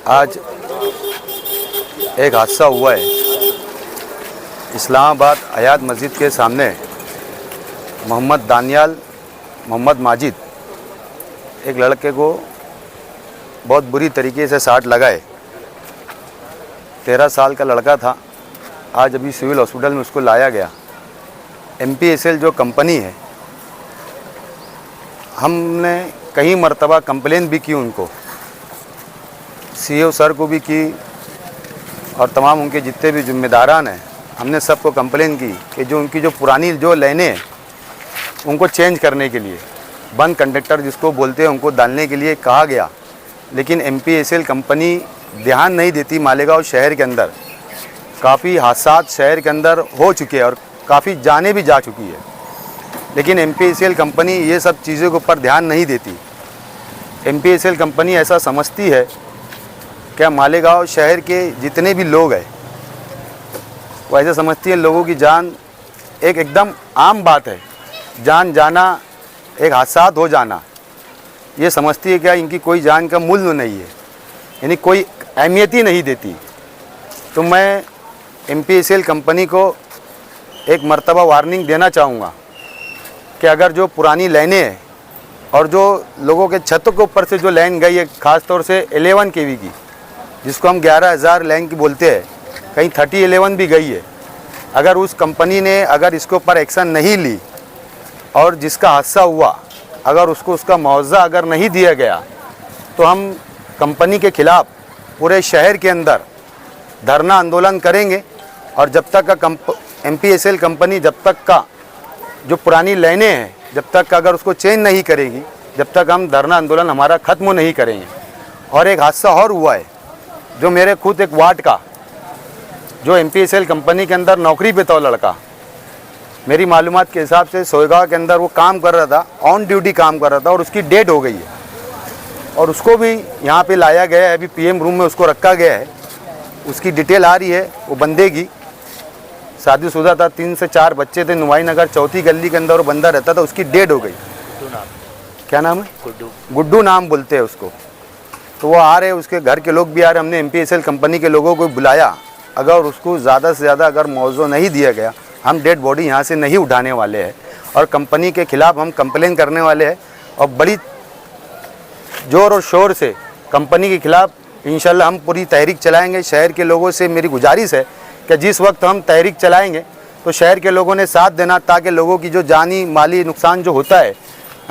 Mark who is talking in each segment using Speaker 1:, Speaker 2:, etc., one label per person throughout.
Speaker 1: आज एक हादसा हुआ है इस्लामाबाद हयात मस्जिद के सामने। मोहम्मद दानियाल मोहम्मद माजिद एक लड़के को बहुत बुरी तरीके से साट लगाए। 13 साल का लड़का था। आज अभी सिविल हॉस्पिटल में उसको लाया गया। MPSL जो कंपनी है, हमने कई मर्तबा कंप्लेन भी की उनको, CEO सर को भी की और तमाम उनके जितने भी जिम्मेदारान हैं, हमने सबको कंप्लेन की कि जो उनकी जो पुरानी जो लाइनें हैं उनको चेंज करने के लिए, बंद कंडक्टर जिसको बोलते हैं, उनको डालने के लिए कहा गया। लेकिन MPSL कंपनी ध्यान नहीं देती। मालेगांव शहर के अंदर काफ़ी हादसा शहर के अंदर हो चुके हैं और काफ़ी जानें भी जा चुकी है, लेकिन MPSL कंपनी ये सब चीज़ों के ऊपर ध्यान नहीं देती। MPSL कंपनी ऐसा समझती है क्या मालेगांव शहर के जितने भी लोग हैं वो ऐसा समझती है लोगों की जान एक एकदम आम बात है, जान जाना, एक हादसा हो जाना, ये समझती है क्या इनकी कोई जान का मूल्य नहीं है, यानी कोई अहमियत ही नहीं देती। तो मैं MPSL कंपनी को एक मर्तबा वार्निंग देना चाहूँगा कि अगर जो पुरानी लाइनें हैं और जो लोगों के छतों के ऊपर से जो लाइन गई है, ख़ास तौर से 11 kV की, जिसको हम 11,000 लाइन की बोलते हैं, कहीं 3011 भी गई है, अगर उस कंपनी ने अगर इसके ऊपर एक्शन नहीं ली और जिसका हादसा हुआ अगर उसको उसका मुआवजा अगर नहीं दिया गया तो हम कंपनी के ख़िलाफ़ पूरे शहर के अंदर धरना आंदोलन करेंगे। और जब तक का MPSL कंपनी जब तक का जो पुरानी लाइनें हैं जब तक अगर उसको चेंज नहीं करेगी, जब तक हम धरना आंदोलन हमारा ख़त्म नहीं करेंगे। और एक हादसा और हुआ है जो मेरे खुद एक वार्ड का, जो MPSL कंपनी के अंदर नौकरी पे था लड़का, मेरी मालूमात के हिसाब से सोएगांव के अंदर वो काम कर रहा था, ऑन ड्यूटी काम कर रहा था और उसकी डेथ हो गई है और उसको भी यहाँ पे लाया गया है। अभी PM रूम में उसको रखा गया है। उसकी डिटेल आ रही है। वो बंदे की शादीशुदा था, 3 से 4 बच्चे थे, नुमाई नगर चौथी गली के अंदर वो बंदा रहता था। उसकी डेथ हो गई। क्या नाम है? गुड्डू नाम बोलते हैं उसको। तो वो आ रहे, उसके घर के लोग भी आ रहे। हमने MPSL कंपनी के लोगों को बुलाया। अगर उसको ज़्यादा से ज़्यादा अगर मुआवजा नहीं दिया गया, हम डेड बॉडी यहाँ से नहीं उठाने वाले हैं और कंपनी के ख़िलाफ़ हम कंप्लेन करने वाले हैं और बड़ी ज़ोर और शोर से कंपनी के ख़िलाफ़ इंशाल्लाह हम पूरी तहरीक चलाएंगे। शहर के लोगों से मेरी गुजारिश है कि जिस वक्त हम तहरीक चलाएंगे तो शहर के लोगों ने साथ देना, ताकि लोगों की जो जानी माली नुकसान जो होता है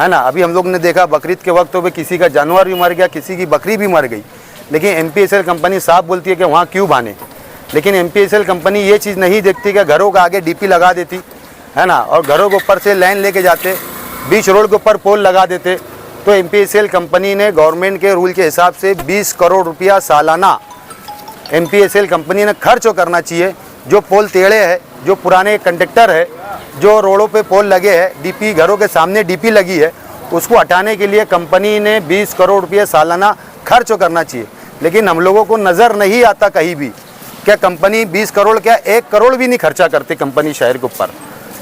Speaker 1: ना। अभी हम लोग ने देखा बकरीद के वक्त पे किसी का जानवर भी मर गया, किसी की बकरी भी मर गई, लेकिन MPSL कंपनी साफ बोलती है कि वहाँ क्यों बांधे। लेकिन MPSL कंपनी ये चीज़ नहीं देखती कि घरों के आगे DP लगा देती है ना, और घरों के ऊपर से लाइन लेके जाते, बीच रोड के ऊपर पोल लगा देते। तो MPSL कंपनी ने गवर्नमेंट के रूल के हिसाब से 20 करोड़ रुपया सालाना MPSL कंपनी ने खर्च करना चाहिए। जो पोल टेढ़े है, जो पुराने कंडक्टर है, जो रोडों पे पोल लगे हैं, DP घरों के सामने DP लगी है, उसको हटाने के लिए कंपनी ने 20 करोड़ रुपया सालाना खर्च करना चाहिए। लेकिन हम लोगों को नज़र नहीं आता कहीं भी क्या कंपनी 20 करोड़ क्या 1 करोड़ भी नहीं खर्चा करती कंपनी शहर के ऊपर।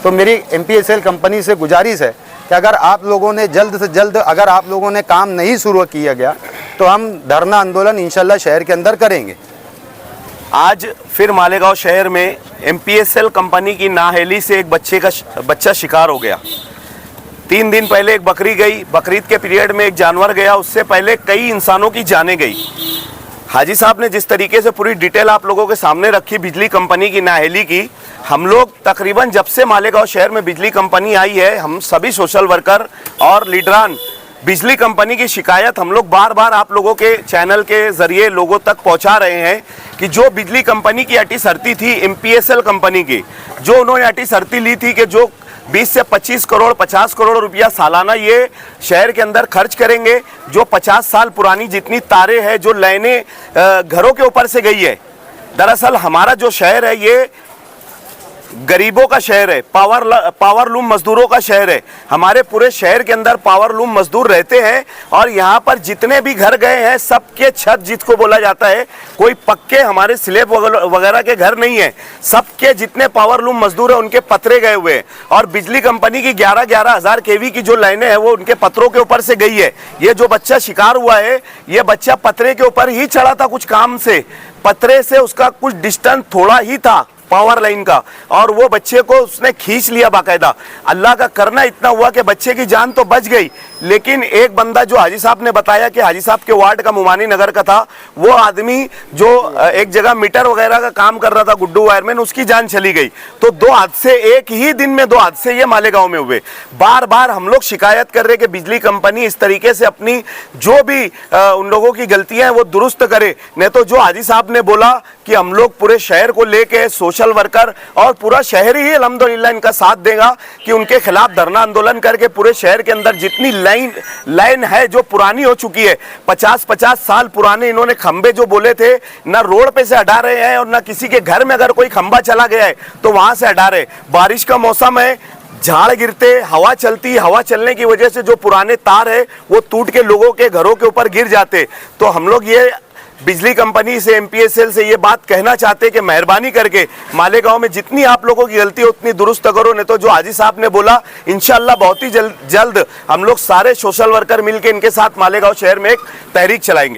Speaker 1: तो मेरी MPSL कंपनी से गुजारिश है कि अगर आप लोगों ने जल्द से जल्द अगर आप लोगों ने काम नहीं शुरू किया गया तो हम धरना आंदोलन इंशाल्लाह शहर के अंदर करेंगे।
Speaker 2: आज फिर मालेगांव शहर में MPSL कंपनी की नाअहली से एक बच्चा शिकार हो गया। 3 दिन पहले एक बकरी गई, बकरीद के पीरियड में एक जानवर गया, उससे पहले कई इंसानों की जानें गई। हाजी साहब ने जिस तरीके से पूरी डिटेल आप लोगों के सामने रखी बिजली कंपनी की नाअहली की, हम लोग तकरीबन जब से मालेगांव शहर में बिजली कंपनी आई है, हम सभी सोशल वर्कर और लीडरान बिजली कंपनी की शिकायत हम लोग बार बार आप लोगों के चैनल के ज़रिए लोगों तक पहुंचा रहे हैं कि जो बिजली कंपनी की अटी शर्ती थी MPSL कंपनी की, जो उन्होंने अटी शर्ती ली थी कि जो 20 से 25 करोड़ 50 करोड़ रुपया सालाना ये शहर के अंदर खर्च करेंगे, जो 50 साल पुरानी जितनी तारें हैं, जो लाइनें घरों के ऊपर से गई है। दरअसल हमारा जो शहर है ये गरीबों का शहर है, पावरलूम मजदूरों का शहर है। हमारे पूरे शहर के अंदर पावरलूम मजदूर रहते हैं और यहाँ पर जितने भी घर गए हैं सबके छत जिसको बोला जाता है, कोई पक्के हमारे स्लैब वगैरह के घर नहीं है, सबके जितने पावरलूम मजदूर हैं उनके पतरे गए हुए हैं। और बिजली कंपनी की 11-11 हजार केवी की जो लाइनें हैं वो उनके पत्रों के ऊपर से गई है। ये जो बच्चा शिकार हुआ है, ये बच्चा पतरे के ऊपर ही चढ़ा था कुछ काम से, पतरे से उसका कुछ डिस्टेंस थोड़ा ही था पावर लाइन का, और वो बच्चे को उसने खींच लिया बाकायदा। अल्लाह का करना इतना हुआ कि बच्चे की जान तो बच गई, लेकिन एक बंदा जो हाजी साहब ने बताया कि हाजी साहब के वार्ड का मुमानी नगर का था, वो आदमी जो एक जगह मीटर वगैरह का काम कर रहा था, गुड्डू वायरमैन, उसकी जान चली गई। तो 2 हादसे एक ही दिन में 2 हादसे ये मालेगांव में हुए। बार बार हम लोग शिकायत कर रहे कि बिजली कंपनी इस तरीके से अपनी जो भी उन लोगों की गलतियां हैं वो दुरुस्त करे। नहीं तो जो हाजी साहब ने बोला कि हम लोग पूरे शहर को लेके सोशल वर्कर और पूरा शहर ही अल्हम्दुलिल्लाह इनका साथ देगा कि उनके खिलाफ धरना आंदोलन करके पूरे शहर के अंदर जितनी लाइन है जो पुरानी हो चुकी है, 50-50 साल पुराने इन्होंने खंबे जो बोले थे, ना रोड पे से हटा रहे हैं और ना किसी के घर में अगर कोई खंबा चला गया है तो वहां से हटा रहे। बारिश का मौसम है, झाड़ गिरते, हवा चलती, हवा चलने की वजह से जो पुराने तार है वो टूट के लोगों के घरों के ऊपर गिर जाते। तो हम लोग ये बिजली कंपनी से, एमपीएसएल से ये बात कहना चाहते कि मेहरबानी करके मालेगांव में जितनी आप लोगों की गलती है उतनी दुरुस्त करो। नहीं तो जो हाजी साहब ने बोला, इंशाल्लाह बहुत ही जल्द हम लोग सारे सोशल वर्कर मिलकर इनके साथ मालेगांव शहर में एक तहरीक चलाएंगे।